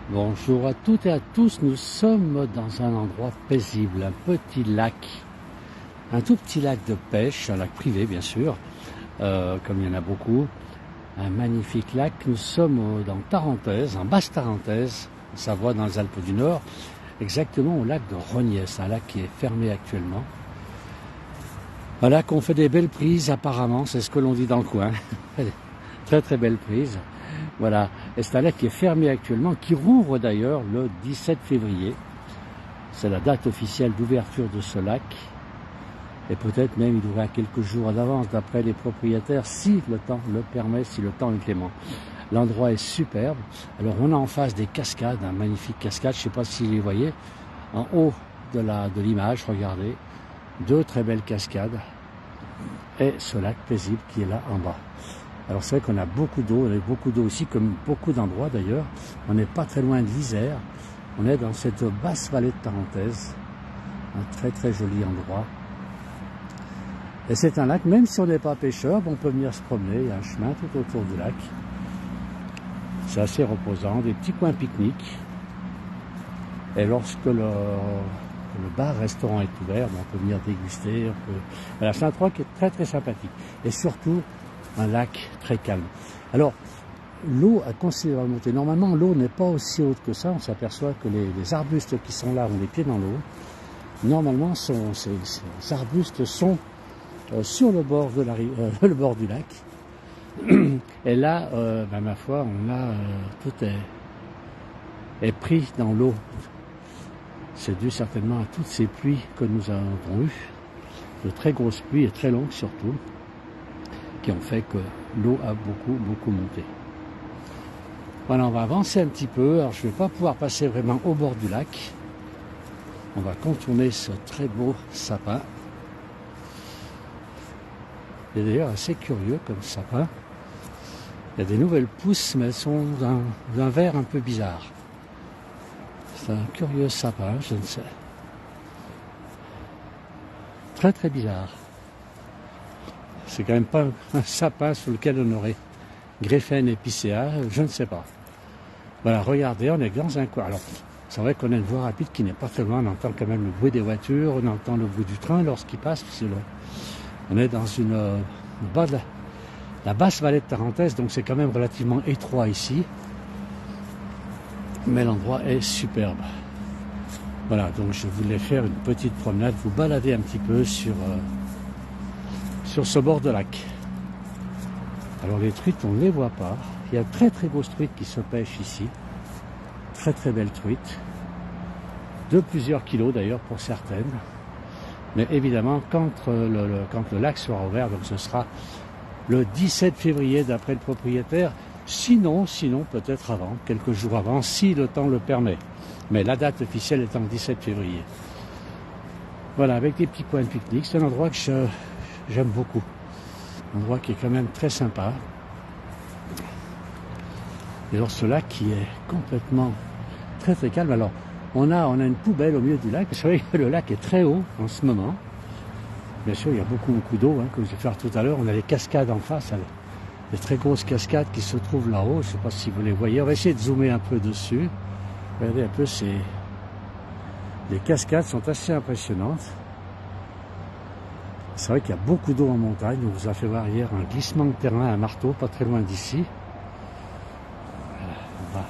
Bonjour à toutes et à tous, nous sommes dans un endroit paisible, un petit lac, un tout petit lac de pêche, un lac privé bien sûr, comme il y en a beaucoup, un magnifique lac. Nous sommes dans Tarentaise, en Basse-Tarentaise, en Savoie, dans les Alpes du Nord, exactement au lac de Rognès, un lac qui est fermé actuellement. Un lac où on fait des belles prises apparemment, c'est ce que l'on dit dans le coin, très très belles prises. Voilà, et c'est un lac qui est fermé actuellement, qui rouvre d'ailleurs le 17 février. C'est la date officielle d'ouverture de ce lac. Et peut-être même il ouvrira quelques jours d'avance d'après les propriétaires, si le temps le permet, si le temps est clément. L'endroit est superbe. Alors on a en face des cascades, un magnifique cascade, je ne sais pas si vous les voyez, en haut de l'image, regardez, deux très belles cascades. Et ce lac paisible qui est là en bas. Alors c'est vrai qu'on a beaucoup d'eau, ici, comme beaucoup d'endroits d'ailleurs. On n'est pas très loin de l'Isère. On est dans cette basse vallée de Tarentaise. Un très très joli endroit. Et c'est un lac, même si on n'est pas pêcheur, on peut venir se promener. Il y a un chemin tout autour du lac. C'est assez reposant, des petits coins pique-nique. Et lorsque le bar-restaurant est ouvert, on peut venir déguster. Voilà, c'est un endroit qui est très très sympathique. Et surtout, un lac très calme. Alors, l'eau a considérablement monté. Normalement, l'eau n'est pas aussi haute que ça. On s'aperçoit que les arbustes qui sont là ont les pieds dans l'eau. Normalement, ces arbustes sont sur le bord de le bord du lac. Et là, ma foi, tout est pris dans l'eau. C'est dû certainement à toutes ces pluies que nous avons eues, de très grosses pluies et très longues surtout, qui ont fait que l'eau a beaucoup monté. Voilà, on va avancer un petit peu. Alors je ne vais pas pouvoir passer vraiment au bord du lac. On va contourner ce très beau sapin. Il est d'ailleurs assez curieux comme sapin. Il y a des nouvelles pousses, mais elles sont d'un vert un peu bizarre. C'est un curieux sapin, je ne sais. Très très bizarre. C'est quand même pas un sapin sur lequel on aurait greffé un épicéa, je ne sais pas. Voilà, regardez, on est dans un coin. Alors, c'est vrai qu'on a une voie rapide qui n'est pas très loin, on entend quand même le bruit des voitures, on entend le bruit du train lorsqu'il passe, on est dans la basse vallée de Tarentaise, donc c'est quand même relativement étroit ici. Mais l'endroit est superbe. Voilà, donc je voulais faire une petite promenade, vous balader un petit peu sur ce bord de lac. Alors les truites, on ne les voit pas. Il y a de très très grosses truites qui se pêchent ici. Très très belles truites. De plusieurs kilos d'ailleurs pour certaines. Mais évidemment, quand le lac sera ouvert, donc ce sera le 17 février d'après le propriétaire. Sinon peut-être avant, quelques jours avant, si le temps le permet. Mais la date officielle est en 17 février. Voilà, avec des petits coins de pique-nique. C'est un endroit que j'aime beaucoup. Un endroit qui est quand même très sympa. Et alors ce lac qui est complètement très très calme. Alors on a une poubelle au milieu du lac. Vous savez que le lac est très haut en ce moment. Bien sûr, il y a beaucoup d'eau, comme je vais faire tout à l'heure. On a les cascades en face. Des très grosses cascades qui se trouvent là-haut. Je ne sais pas si vous les voyez. On va essayer de zoomer un peu dessus. Regardez un peu, les cascades sont assez impressionnantes. C'est vrai qu'il y a beaucoup d'eau en montagne. On vous a fait voir hier un glissement de terrain à un marteau, pas très loin d'ici. Voilà.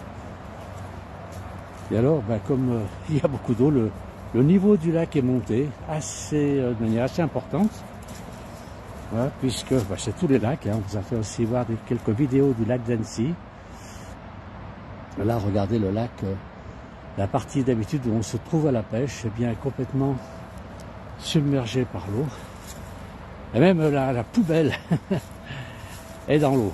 Et alors, comme il y a beaucoup d'eau, le niveau du lac est monté de manière assez importante. Voilà, puisque c'est tous les lacs. On vous a fait aussi voir quelques vidéos du lac d'Annecy. Là, regardez le lac. La partie d'habitude où on se trouve à la pêche est bien complètement submergée par l'eau. Et même la poubelle est dans l'eau.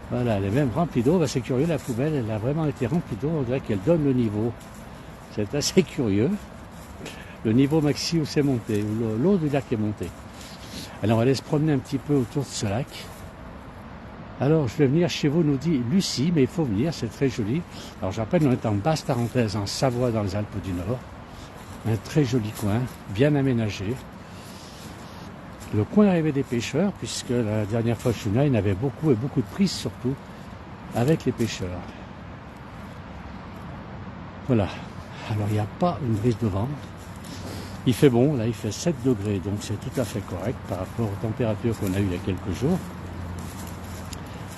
Voilà, elle est même remplie d'eau. C'est curieux, la poubelle, elle a vraiment été remplie d'eau. On dirait qu'elle donne le niveau. C'est assez curieux. Le niveau maxi où c'est monté, où l'eau du lac est montée. Alors on va aller se promener un petit peu autour de ce lac. Alors je vais venir chez vous, nous dit Lucie, mais il faut venir, c'est très joli. Alors je rappelle, on est en Basse-Tarentaise, en Savoie, dans les Alpes du Nord. Un très joli coin, bien aménagé. Le coin arrivé des pêcheurs, puisque la dernière fois que je suis là, il y en avait beaucoup et beaucoup de prises surtout avec les pêcheurs. Voilà, alors il n'y a pas une brise de vent. Il fait bon, là il fait 7 degrés, donc c'est tout à fait correct par rapport aux températures qu'on a eues il y a quelques jours.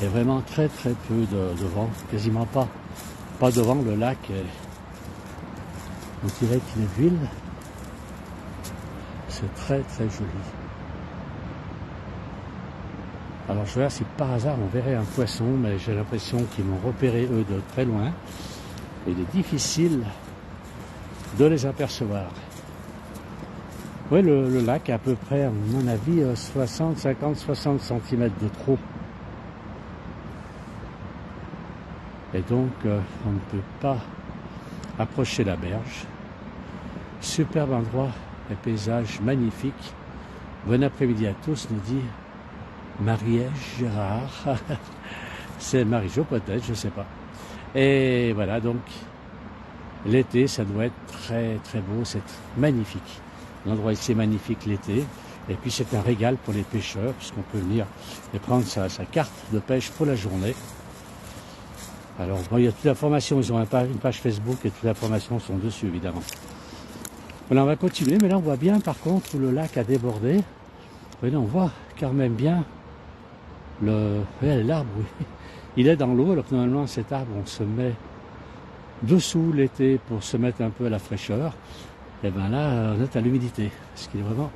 Et vraiment très très peu de vent, quasiment pas de vent, le lac est, on dirait qu'il est d'huile. C'est très très joli. Alors je regarde si par hasard on verrait un poisson, mais j'ai l'impression qu'ils m'ont repéré eux de très loin. Il est difficile de les apercevoir. Oui, le lac est à peu près, à mon avis, 60, 50, 60 cm de trop. Et donc, on ne peut pas approcher la berge. Superbe endroit, les paysages magnifiques. Bon après-midi à tous, nous dit Marie-Ège Gérard. C'est Marie-Jo peut-être, je ne sais pas. Et voilà, donc, l'été, ça doit être très très beau, c'est magnifique. L'endroit ici est magnifique l'été. Et puis c'est un régal pour les pêcheurs, puisqu'on peut venir et prendre sa carte de pêche pour la journée. Alors, bon, il y a toute l'information, ils ont une page Facebook et toute l'information sont dessus, évidemment. Voilà, on va continuer, mais là on voit bien par contre où le lac a débordé. Oui, là on voit quand même bien l'arbre, oui. Il est dans l'eau, alors que normalement cet arbre, on se met dessous l'été pour se mettre un peu à la fraîcheur. Et bien là, on est à l'humidité, parce qu'il est vraiment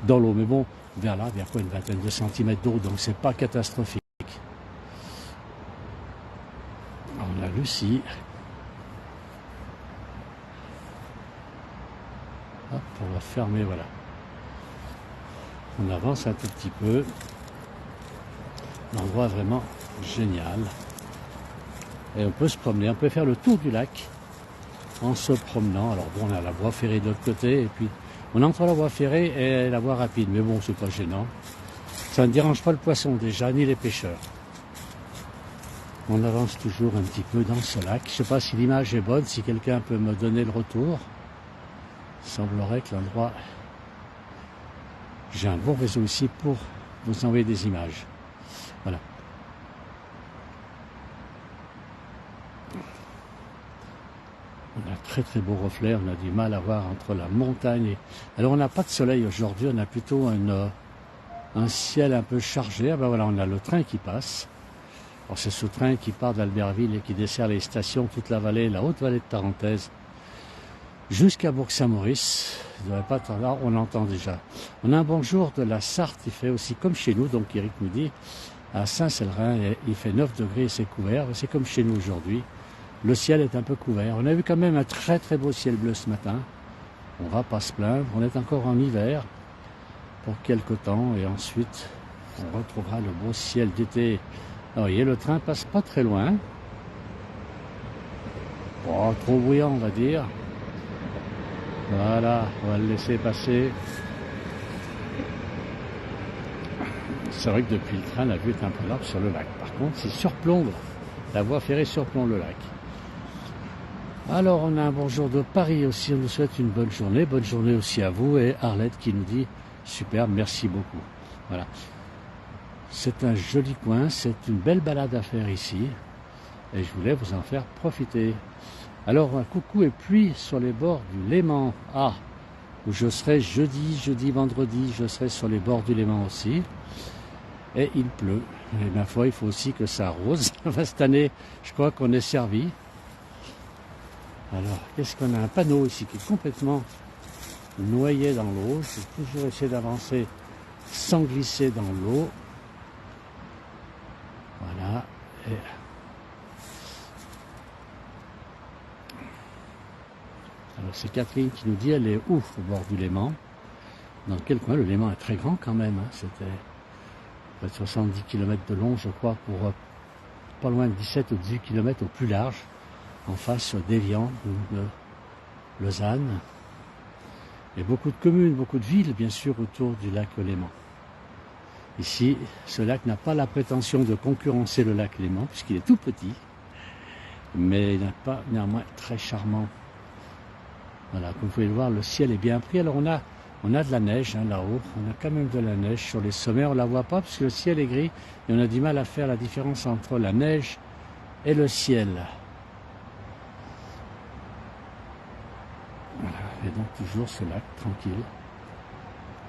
dans l'eau. Mais bon, vers là, vers quoi, une vingtaine de centimètres d'eau, donc c'est pas catastrophique. On a Lucie. Hop, on va fermer, voilà. On avance un tout petit peu. L'endroit est vraiment génial. Et on peut se promener, on peut faire le tour du lac en se promenant. Alors bon, on a la voie ferrée de l'autre côté, et puis on est entre la voie ferrée et la voie rapide. Mais bon, c'est pas gênant. Ça ne dérange pas le poisson déjà, ni les pêcheurs. On avance toujours un petit peu dans ce lac. Je ne sais pas si l'image est bonne, si quelqu'un peut me donner le retour. Il semblerait que l'endroit... J'ai un bon réseau ici pour vous envoyer des images. Voilà. On a très très beau reflet, on a du mal à voir entre la montagne et... Alors on n'a pas de soleil aujourd'hui, on a plutôt un ciel un peu chargé. Ah ben voilà, on a le train qui passe. Alors c'est ce train qui part d'Albertville et qui dessert les stations, toute la vallée, la haute vallée de Tarentaise, jusqu'à Bourg-Saint-Maurice. Il ne devrait pas être là, on l'entend déjà. On a un bonjour de la Sarthe, il fait aussi comme chez nous, donc Eric nous dit, à Saint-Célerin, il fait 9 degrés et c'est couvert, c'est comme chez nous aujourd'hui. Le ciel est un peu couvert. On a vu quand même un très très beau ciel bleu ce matin. On ne va pas se plaindre, on est encore en hiver pour quelque temps et ensuite on retrouvera le beau ciel d'été. Vous voyez, le train passe pas très loin. Pas trop bruyant, on va dire. Voilà, on va le laisser passer. C'est vrai que depuis le train, la vue est un peu large sur le lac. Par contre, c'est surplombe. La voie ferrée surplombe le lac. Alors, on a un bonjour de Paris aussi. On nous souhaite une bonne journée. Bonne journée aussi à vous. Et Arlette qui nous dit super, merci beaucoup. Voilà. C'est un joli coin. C'est une belle balade à faire ici. Et je voulais vous en faire profiter. Alors, un coucou et pluie sur les bords du Léman. Ah, où je serai jeudi, vendredi, je serai sur les bords du Léman aussi. Et il pleut. Et ma foi, il faut aussi que ça arrose. Cette année, je crois qu'on est servi. Alors, qu'est-ce qu'on a? Un panneau ici qui est complètement noyé dans l'eau. Je vais toujours essayer d'avancer sans glisser dans l'eau. Voilà. Et... alors, c'est Catherine qui nous dit, elle est où au bord du Léman? Dans quel coin? Le Léman est très grand quand même. Hein. C'était près de 70 km de long, je crois, pour pas loin de 17 ou 18 km au plus large. En face d'Évian ou de Lausanne. Et beaucoup de communes, beaucoup de villes, bien sûr, autour du lac Léman. Ici, ce lac n'a pas la prétention de concurrencer le lac Léman, puisqu'il est tout petit, mais il n'est pas néanmoins très charmant. Voilà, comme vous pouvez le voir, le ciel est bien pris. Alors on a de la neige hein, là-haut, on a quand même de la neige sur les sommets, on ne la voit pas parce que le ciel est gris, et on a du mal à faire la différence entre la neige et le ciel. Et donc toujours ce lac tranquille.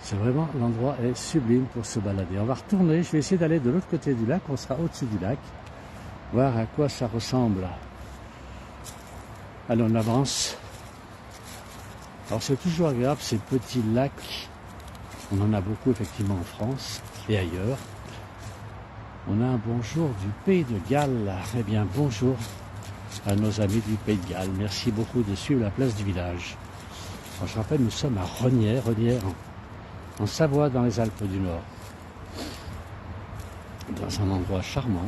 C'est vraiment, l'endroit est sublime pour se balader. On va retourner, je vais essayer d'aller de l'autre côté du lac, on sera au-dessus du lac, voir à quoi ça ressemble. Allez, on avance. Alors c'est toujours agréable ces petits lacs. On en a beaucoup effectivement en France et ailleurs. On a un bonjour du Pays de Galles. Eh bien bonjour à nos amis du Pays de Galles. Merci beaucoup de suivre la place du village. Alors, je rappelle, nous sommes à Rognières en Savoie, dans les Alpes du Nord. Dans un endroit charmant.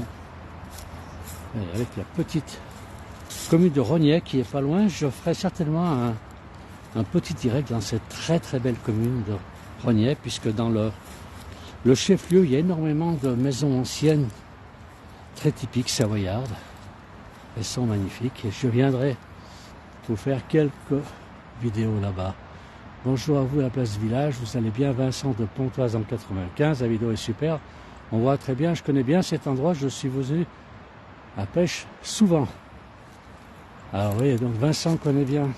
Et avec la petite commune de Rognières qui est pas loin, je ferai certainement un petit direct dans cette très très belle commune de Rognières, puisque dans le chef-lieu, il y a énormément de maisons anciennes, très typiques savoyardes. Elles sont magnifiques et je viendrai vous faire quelques vidéos là-bas. Bonjour à vous à la place du village, vous allez bien? Vincent de Pontoise en 95, la vidéo est super. On voit très bien, je connais bien cet endroit, je suis venu à pêche souvent. Alors oui, donc Vincent connaît bien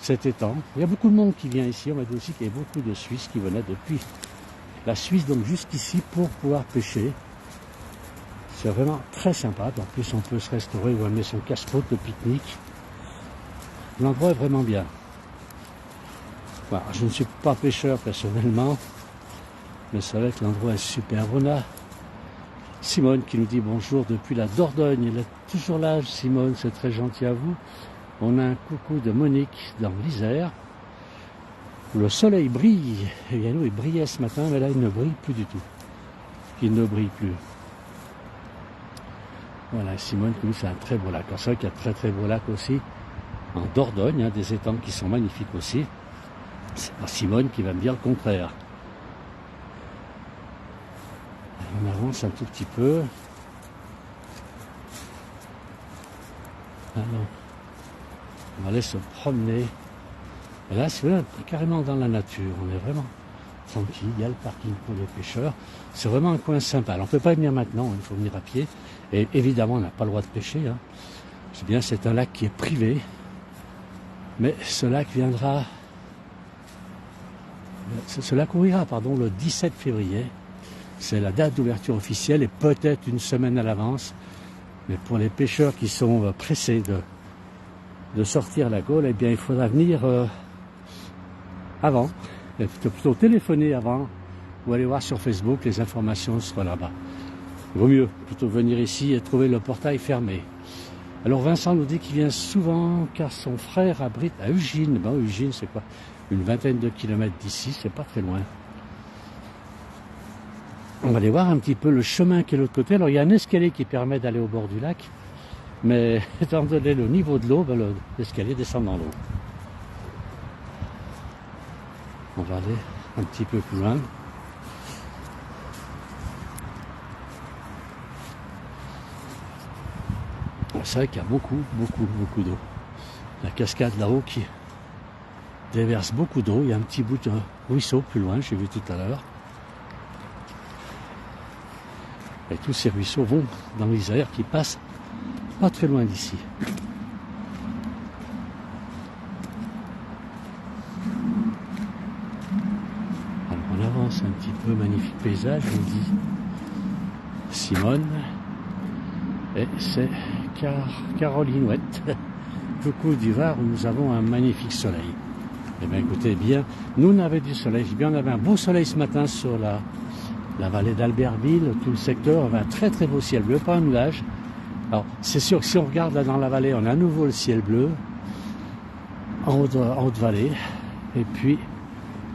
cet étang. Il y a beaucoup de monde qui vient ici, on m'a dit aussi qu'il y a beaucoup de Suisses qui venaient depuis la Suisse, donc jusqu'ici pour pouvoir pêcher. C'est vraiment très sympa, en plus on peut se restaurer ou amener son casse-croûte de pique-nique. L'endroit est vraiment bien. Voilà, je ne suis pas pêcheur personnellement, mais c'est vrai que l'endroit est super. On a Simone qui nous dit bonjour depuis la Dordogne. Elle est toujours là, Simone, c'est très gentil à vous. On a un coucou de Monique dans l'Isère. Le soleil brille. Eh bien nous, il brillait ce matin, mais là, il ne brille plus du tout. Il ne brille plus. Voilà, Simone qui nous dit c'est un très beau lac. Alors, c'est vrai qu'il y a très très beau lac aussi en Dordogne, hein, des étangs qui sont magnifiques aussi. C'est pas Simone qui va me dire le contraire. On avance un tout petit peu. Alors, on va aller se promener. Et là, c'est carrément dans la nature. On est vraiment tranquille. Il y a le parking pour les pêcheurs. C'est vraiment un coin sympa. Alors, on ne peut pas y venir maintenant. Il faut venir à pied. Et évidemment, on n'a pas le droit de pêcher. Hein. C'est bien, c'est un lac qui est privé. Mais ce lac viendra... Ce lac ouvrira, le 17 février. C'est la date d'ouverture officielle et peut-être une semaine à l'avance. Mais pour les pêcheurs qui sont pressés de sortir la Gaule, eh bien, il faudra venir avant. Il faut plutôt téléphoner avant ou aller voir sur Facebook, les informations seront là-bas. Il vaut mieux plutôt venir ici et trouver le portail fermé. Alors Vincent nous dit qu'il vient souvent car son frère abrite à Ugine. Bon, Ugine, c'est quoi? Une vingtaine de kilomètres d'ici, c'est pas très loin. On va aller voir un petit peu le chemin qui est de l'autre côté. Alors il y a un escalier qui permet d'aller au bord du lac, mais étant donné le niveau de l'eau, l'escalier descend dans l'eau. On va aller un petit peu plus loin. C'est vrai qu'il y a beaucoup d'eau. La cascade là-haut qui déverse beaucoup d'eau. Il y a un petit bout de ruisseau plus loin, j'ai vu tout à l'heure. Et tous ces ruisseaux vont dans l'Isère qui passe pas très loin d'ici. Alors on avance un petit peu, magnifique paysage, je vous dis Simone. Et c'est Caroline Ouette, coucou du Var, où nous avons un magnifique soleil. Eh bien écoutez, bien, nous on avait du soleil, bien, on avait un beau soleil ce matin sur la vallée d'Albertville, tout le secteur, on avait un très très beau ciel bleu, pas un nuage. Alors c'est sûr que si on regarde là dans la vallée, on a à nouveau le ciel bleu, en haute vallée, et puis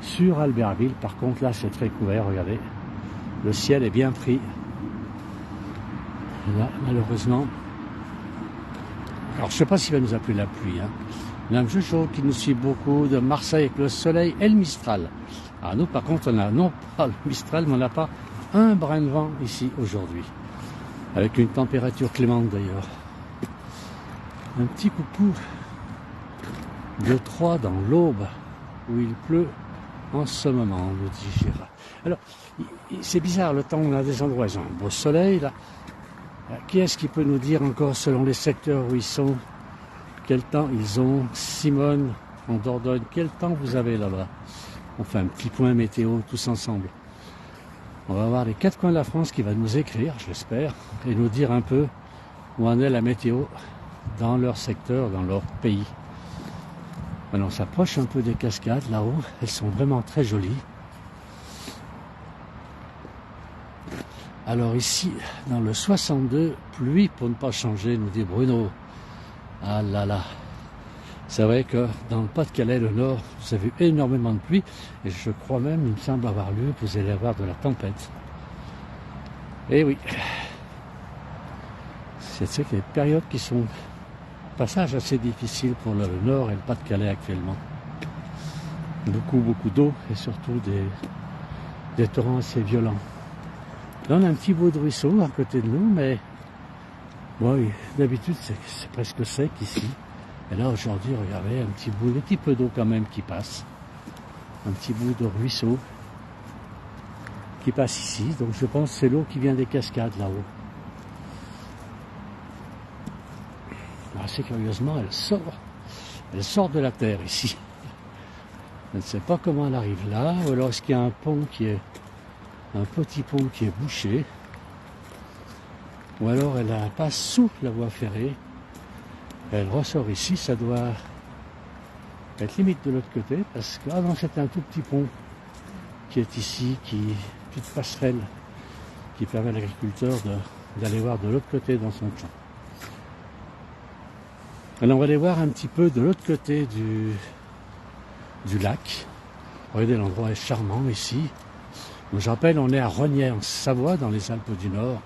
sur Albertville, par contre là c'est très couvert, regardez, le ciel est bien pris. Là, malheureusement, alors je ne sais pas s'il va nous appeler la pluie, hein. Il y a un Jojo qui nous suit beaucoup de Marseille avec le soleil et le Mistral. Alors nous par contre on a non pas le Mistral, mais on n'a pas un brin de vent ici aujourd'hui. Avec une température clémente d'ailleurs. Un petit coucou de 3 dans l'Aube, où il pleut en ce moment, nous dit Gérard. Alors, c'est bizarre, le temps, on a des endroits, ils ont un beau soleil là. Qui est-ce qui peut nous dire encore selon les secteurs où ils sont, quel temps ils ont? Simone en Dordogne, quel temps vous avez là-bas? On fait un petit point météo tous ensemble. On va voir les 4 coins de la France qui va nous écrire, je l'espère, et nous dire un peu où en est la météo dans leur secteur, dans leur pays. Maintenant, on s'approche un peu des cascades là-haut, elles sont vraiment très jolies. Alors ici, dans le 62, pluie pour ne pas changer, nous dit Bruno. Ah là là. C'est vrai que dans le Pas-de-Calais, le Nord, vous avez eu énormément de pluie. Et je crois même, il me semble avoir lu, que vous allez avoir de la tempête. Et oui. C'est qu'il y a des périodes qui sont passages assez difficiles pour le Nord et le Pas-de-Calais actuellement. Beaucoup d'eau et surtout des torrents assez violents. Là, on a un petit bout de ruisseau à côté de nous, mais bon, d'habitude, c'est presque sec ici. Et là, aujourd'hui, regardez, un petit peu d'eau quand même qui passe. Un petit bout de ruisseau qui passe ici. Donc, je pense que c'est l'eau qui vient des cascades là-haut. Assez curieusement, elle sort de la terre ici. Je ne sais pas comment elle arrive là, ou alors est-ce qu'il y a un petit pont qui est bouché, ou alors elle passe sous la voie ferrée, elle ressort ici, ça doit être limite de l'autre côté, parce que, ah non, c'est un tout petit pont qui est ici, petite passerelle, qui permet à l'agriculteur d'aller voir de l'autre côté dans son champ. Alors on va aller voir un petit peu de l'autre côté du lac. Regardez, l'endroit est charmant ici. Donc, je rappelle, on est à Rognier en Savoie, dans les Alpes du Nord,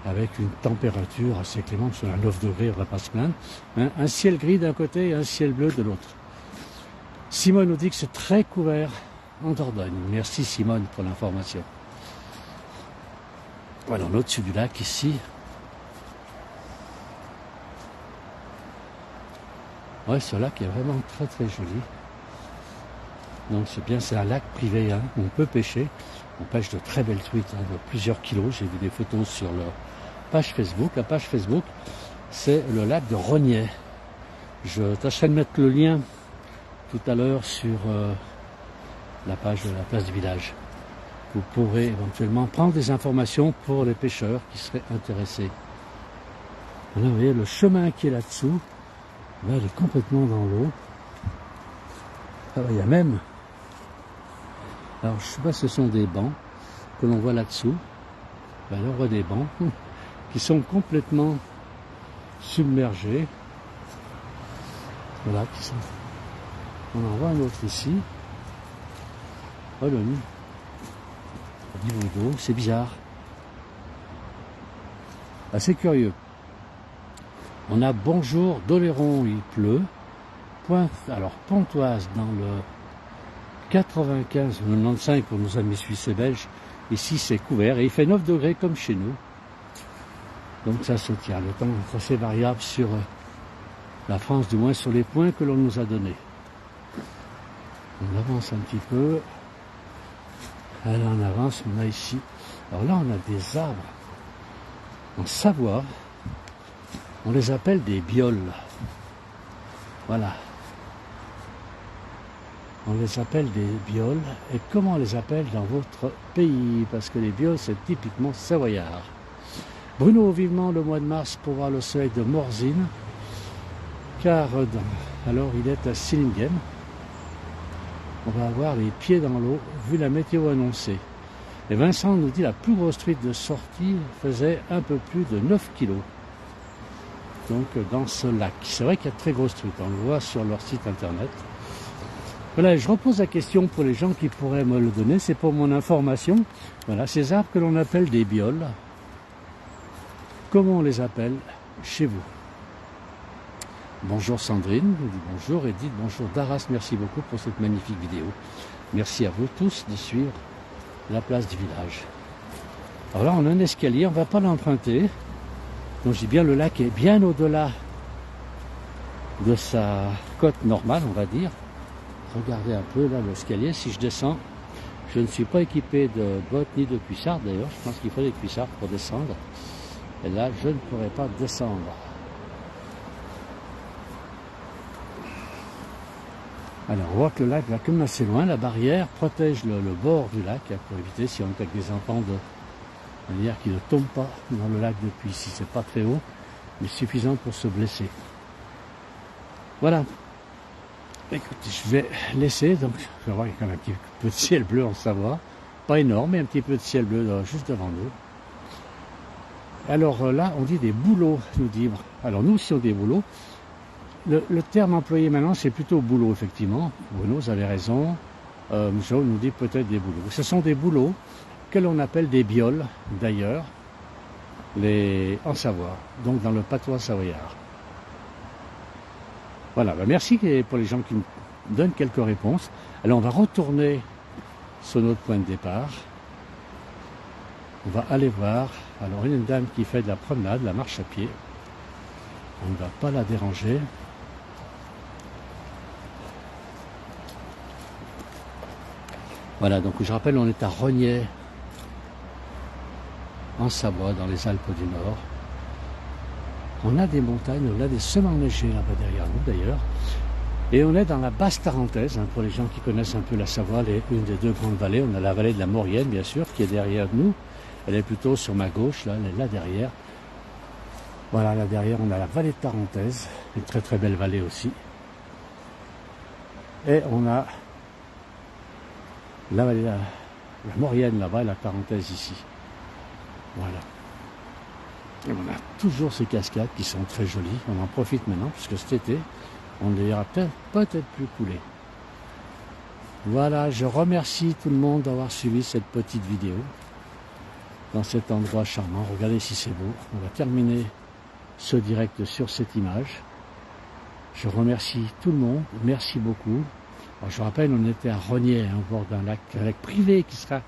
avec une température assez clémente, sur un 9 degrés, on ne va pas se plaindre. Un ciel gris d'un côté et un ciel bleu de l'autre. Simone nous dit que c'est très couvert en Dordogne. Merci Simone pour l'information. Voilà, on est au-dessus du lac ici. Ouais, ce lac est vraiment très joli. Donc c'est bien, c'est un lac privé, hein, où on peut pêcher. On pêche de très belles truites, hein, de plusieurs kilos. J'ai vu des photos sur leur page Facebook. La page Facebook, c'est le lac de Rognier. Je tâcherai de mettre le lien tout à l'heure sur la page de la place du village. Vous pourrez éventuellement prendre des informations pour les pêcheurs qui seraient intéressés. Là, vous voyez le chemin qui est là-dessous. Là, il est complètement dans l'eau. Ah, il y a même... Alors, je ne sais pas si ce sont des bancs que l'on voit là-dessous. Ben, là, on voit des bancs qui sont complètement submergés. Voilà, qui sont... On en voit un autre ici. Oh, le niveau d'eau, c'est bizarre. Assez curieux. On a Bonjour d'Oléron, il pleut. Alors Pontoise dans le 95 ou 95 pour nos amis suisses et belges. Ici c'est couvert et il fait 9 degrés comme chez nous. Donc ça se tient. Le temps est assez variable sur la France, du moins sur les points que l'on nous a donnés. On avance un petit peu. Là on avance, on a ici. Alors là on a des arbres en Savoie. On les appelle des bioles. Voilà. On les appelle des bioles. Et comment on les appelle dans votre pays? Parce que les bioles, c'est typiquement savoyard. Bruno, vivement le mois de mars pour voir le soleil de Morzine. Car, alors, il est à Sillingen. On va avoir les pieds dans l'eau, vu la météo annoncée. Et Vincent nous dit la plus grosse truite de sortie faisait un peu plus de 9 kilos. Donc dans ce lac. C'est vrai qu'il y a de très grosses truites, on le voit sur leur site internet. Voilà, je repose la question pour les gens qui pourraient me le donner, c'est pour mon information. Voilà, ces arbres que l'on appelle des bioles, comment on les appelle chez vous? Bonjour Sandrine, vous dites bonjour, Edith, bonjour Daras, merci beaucoup pour cette magnifique vidéo. Merci à vous tous de suivre la place du village. Alors là, on a un escalier, on ne va pas l'emprunter. Donc je dis bien, le lac est bien au-delà de sa côte normale, on va dire. Regardez un peu là l'escalier, si je descends, je ne suis pas équipé de bottes ni de cuissards d'ailleurs, je pense qu'il faut des cuissards pour descendre. Et là, je ne pourrais pas descendre. Alors on voit que le lac va comme assez loin, la barrière protège le bord du lac pour éviter si on est avec des enfants de manière qu'ils ne tombent pas dans le lac depuis ici, c'est pas très haut, mais suffisant pour se blesser. Voilà. Écoutez, je vais laisser, donc je vais voir qu'il y a quand même un petit peu de ciel bleu en Savoie, pas énorme, mais un petit peu de ciel bleu juste devant nous. Alors là, on dit des bouleaux, nous dit. Alors nous, si on dit des bouleaux, le terme employé maintenant, c'est plutôt boulot, effectivement. Bruno, vous avez raison. Joe nous dit peut-être des bouleaux. Ce sont des bouleaux que l'on appelle des bioles, d'ailleurs, en Savoie, donc dans le patois savoyard. Voilà, merci pour les gens qui me donnent quelques réponses. Alors on va retourner sur notre point de départ. On va aller voir. Alors une dame qui fait de la promenade, la marche à pied. On ne va pas la déranger. Voilà, donc je rappelle, on est à Rognet, en Savoie, dans les Alpes du Nord. On a des montagnes, on a des sements enneigés là-bas derrière nous d'ailleurs. Et on est dans la basse Tarentaise, pour les gens qui connaissent un peu la Savoie, une des deux grandes vallées. On a la vallée de la Maurienne, bien sûr, qui est derrière nous. Elle est plutôt sur ma gauche, là, elle est là derrière. Voilà, là derrière, on a la vallée de Tarentaise, une très très belle vallée aussi. Et on a la vallée, la Maurienne là-bas et la Tarentaise ici. Voilà. Et on a toujours ces cascades qui sont très jolies. On en profite maintenant, puisque cet été, on les verra peut-être plus couler. Voilà, je remercie tout le monde d'avoir suivi cette petite vidéo dans cet endroit charmant. Regardez si c'est beau. On va terminer ce direct sur cette image. Je remercie tout le monde. Merci beaucoup. Alors, je rappelle, on était à Rognet, au bord d'un lac privé qui sera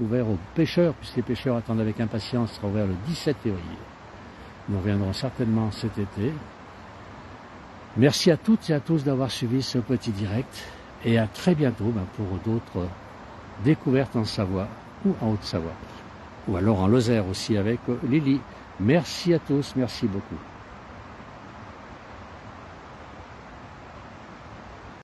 ouvert aux pêcheurs, puisque les pêcheurs attendent avec impatience, sera ouvert le 17 février. Nous reviendrons certainement cet été. Merci à toutes et à tous d'avoir suivi ce petit direct et à très bientôt pour d'autres découvertes en Savoie ou en Haute-Savoie. Ou alors en Lozère aussi avec Lily. Merci à tous, merci beaucoup.